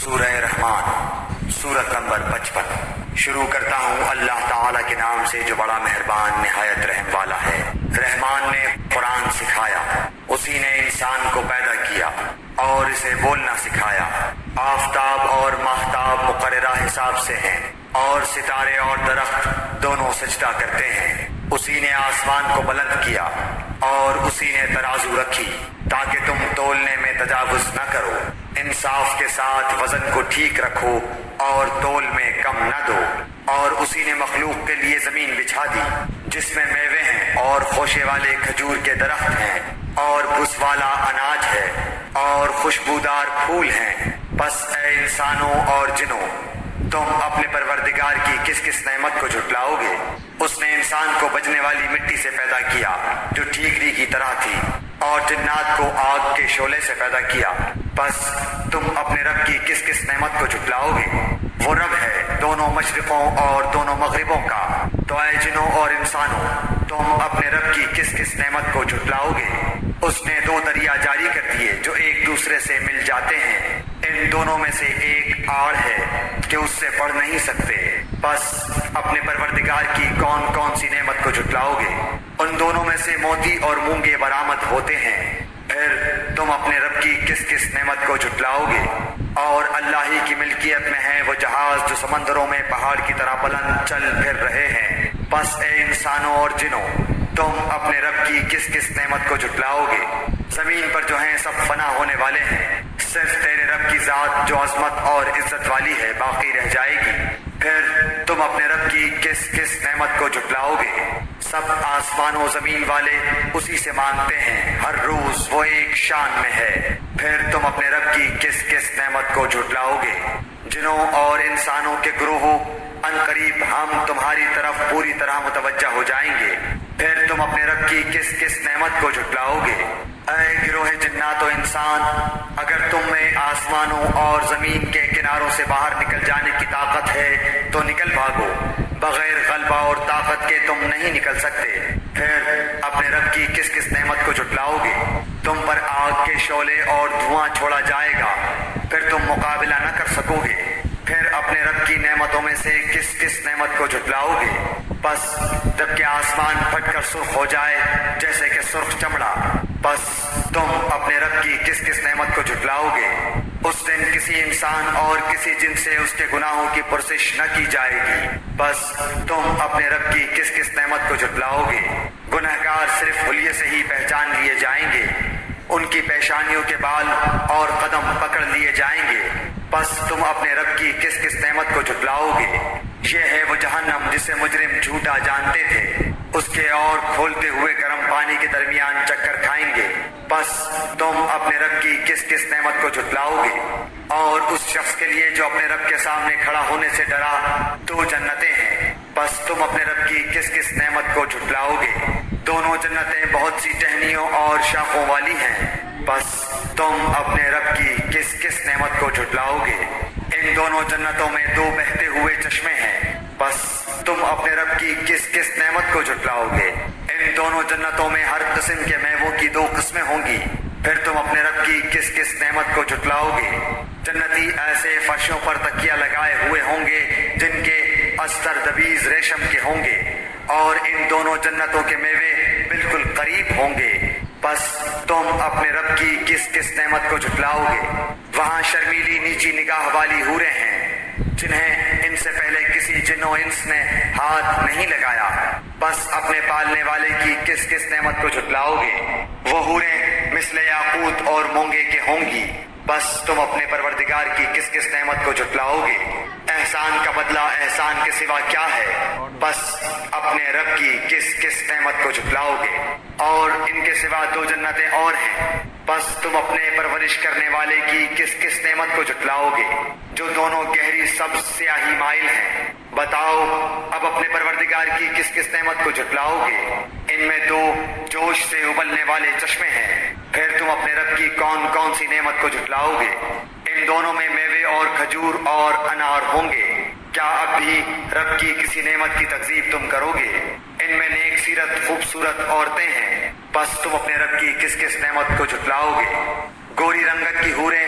سورہ رحمان سورت نمبر 55 شروع کرتا ہوں اللہ تعالیٰ کے نام سے جو بڑا مہربان نہایت رحم والا ہے۔ رحمان نے قرآن سکھایا، اسی نے انسان کو پیدا کیا اور اسے بولنا سکھایا۔ آفتاب اور ماہتاب مقررہ حساب سے ہیں اور ستارے اور درخت دونوں سجدہ کرتے ہیں۔ اسی نے آسمان کو بلند کیا اور اسی نے ترازو رکھی تاکہ تم تولنے میں تجاوز نہ کرو۔ انصاف کے ساتھ وزن کو ٹھیک رکھو اور تول میں کم نہ دو۔ اور اسی نے مخلوق کے لیے زمین بچھا دی جس میں میوے ہیں اور خوشے والے کھجور کے درخت ہیں اور بھس والا اناج ہے اور خوشبودار پھول ہیں۔ بس اے انسانوں اور جنوں، تم اپنے پروردگار کی کس کس نعمت کو جھٹلاؤ گے؟ اس نے انسان کو بجنے والی مٹی سے پیدا کیا جو ٹھیکری کی طرح تھی اور جنات کو آگ کے شعلے سے پیدا کیا۔ بس تم اپنے رب کی کس کس نعمت کو جھٹلاؤ گے؟ وہ رب ہے دونوں مشرقوں اور دونوں مغربوں کا۔ تو اے جنوں اور انسانوں، تم اپنے رب کی کس کس نعمت کو جھٹلاؤ گے؟ اس نے دو دریا جاری کر دیے جو ایک دوسرے سے مل جاتے ہیں، ان دونوں میں سے ایک آڑ ہے کہ اس سے پڑھ نہیں سکتے۔ بس اپنے پروردگار کی کون کون سی نعمت کو جھٹلاؤ گے؟ ان دونوں میں سے موتی اور مونگے برآمد ہوتے ہیں۔ پھر تم اپنے رب کی کس کس نعمت کو جھٹلاؤ گے؟ اور اللہ ہی کی ملکیت میں ہیں وہ جہاز جو سمندروں میں پہاڑ کی طرح بلند چل پھر رہے ہیں۔ بس اے انسانوں اور جنوں، تم اپنے رب کی کس کس نعمت کو جھٹلاؤ گے؟ زمین پر جو ہیں سب فنا ہونے والے ہیں، صرف تیرے رب کی ذات جو عظمت اور عزت والی ہے باقی رہ جائے گی۔ پھر تم اپنے رب کی کس کس نعمت کو جھٹلاؤ گے؟ سب آسمان و زمین والے اسی سے مانگتے ہیں، ہر روز وہ ایک شان میں ہے۔ پھر تم اپنے رب کی کس کس نعمت کو جھٹلاؤ گے؟ جنوں اور انسانوں کے گروہوں، ان قریب ہم تمہاری طرف پوری طرح متوجہ ہو جائیں گے۔ پھر تم اپنے رب کی کس کس نعمت کو جھٹلاؤ گے؟ اے گروہ جنات و انسان، اگر تم میں آسمانوں اور زمین کے کناروں سے باہر نکل جانے کی طاقت ہے تو نکل بھاگو، بغیر غلبہ اور طاقت کے تم نہیں نکل سکتے۔ پھر اپنے رب کی کس کس نعمت کو جھٹلاؤ گے؟ تم پر آگ کے شعلے اور دھواں چھوڑا جائے گا، پھر تم مقابلہ نہ کر سکو گے۔ پھر اپنے رب کی نعمتوں میں سے کس کس نعمت کو جھٹلاؤ گے؟ بس جب کہ آسمان پھٹ کر سرخ ہو جائے جیسے کہ سرخ چمڑا، بس تم اپنے رب کی کس کس نعمت کو جھٹلاؤ گے؟ اس دن کسی انسان اور کسی جن سے اس کے گناہوں کی پرسش نہ کی جائے گی۔ بس تم اپنے رب کی کس کس نعمت کو جھٹلاؤ گے؟ گنہگار صرف حلیے سے ہی پہچان لیے جائیں گے، ان کی پیشانیوں کے بال اور قدم پکڑ لیے جائیں گے۔ بس تم اپنے رب کی کس کس نعمت کو جھٹلاؤ گے؟ یہ ہے وہ جہنم جسے مجرم جھوٹا جانتے تھے، اس کے اور کھولتے ہوئے گرم پانی کے درمیان چکر کھائیں گے۔ بس تم اپنے رب کی کس کس نعمت کو جھٹلاؤ گے؟ اور اس شخص کے لیے جو اپنے رب کے سامنے کھڑا ہونے سے ڈرا دو جنتیں ہیں۔ بس تم اپنے رب کی کس کس نعمت کو جھٹلاؤ گے؟ دونوں جنتیں بہت سی ٹہنیوں اور شاخوں والی ہیں۔ بس تم اپنے رب کی کس کس نعمت کو جھٹلاؤ گے؟ ان دونوں جنتوں میں دو بہتے ہوئے چشمے ہیں۔ بس تم اپنے رب کی کس کس نعمت کو جھٹلاؤ گے؟ ان دونوں جنتوں میں ہر قسم کے میووں کی دو قسمیں ہوں گی۔ پھر تم اپنے رب کی کس کس نعمت کو جھٹلاؤ گے؟ جنتی ایسے فرشوں پر تکیہ لگائے ہوئے ہوں گے جن کے استر دبیز ریشم کے ہوں گے، اور ان دونوں جنتوں کے میوے بالکل قریب ہوں گے۔ بس تم اپنے رب کی کس کس نعمت کو جھٹلاؤ گے؟ وہاں شرمیلی نیچی نگاہ والی حوریں ہیں جنہیں ان سے پہلے کسی جن و انس نے ہاتھ نہیں لگایا۔ بس اپنے پالنے والے کی کس کس نعمت کو جھٹلاؤ گے؟ وہ حوریں مثل یاقوت اور مونگے کے ہوں گی۔ بس تم اپنے پروردگار کی کس کس نعمت کو جھٹلاؤ گے؟ احسان کا بدلہ احسان کے سوا کیا ہے؟ بس اپنے رب کی کس کس نعمت کو جھٹلاؤ گے؟ اور ان کے سوا دو جنتیں اور ہیں۔ بس تم اپنے پرورش کرنے والے کی کس کس نعمت کو جھٹلاؤ گے جو دونوں گہری سبز سیاہی مائل ہیں؟ بتاؤ اب اپنے پروردگار کی کس کس نعمت کو جھٹلاؤ گے؟ ان میں دو جوش سے ابلنے والے چشمے ہیں۔ پھر تم اپنے رب کی کون کون سی نعمت کو جھٹلاؤ گے؟ ان دونوں میں میوے اور کھجور اور انار ہوں گے۔ کیا اب بھی رب کی کسی نعمت کی تکذیب تم کرو گے؟ ان میں نیک سیرت خوبصورت عورتیں ہیں۔ بس تم اپنے رب کی کس کس نعمت کو جھٹلاؤ گے؟ گوری رنگت کی حوریں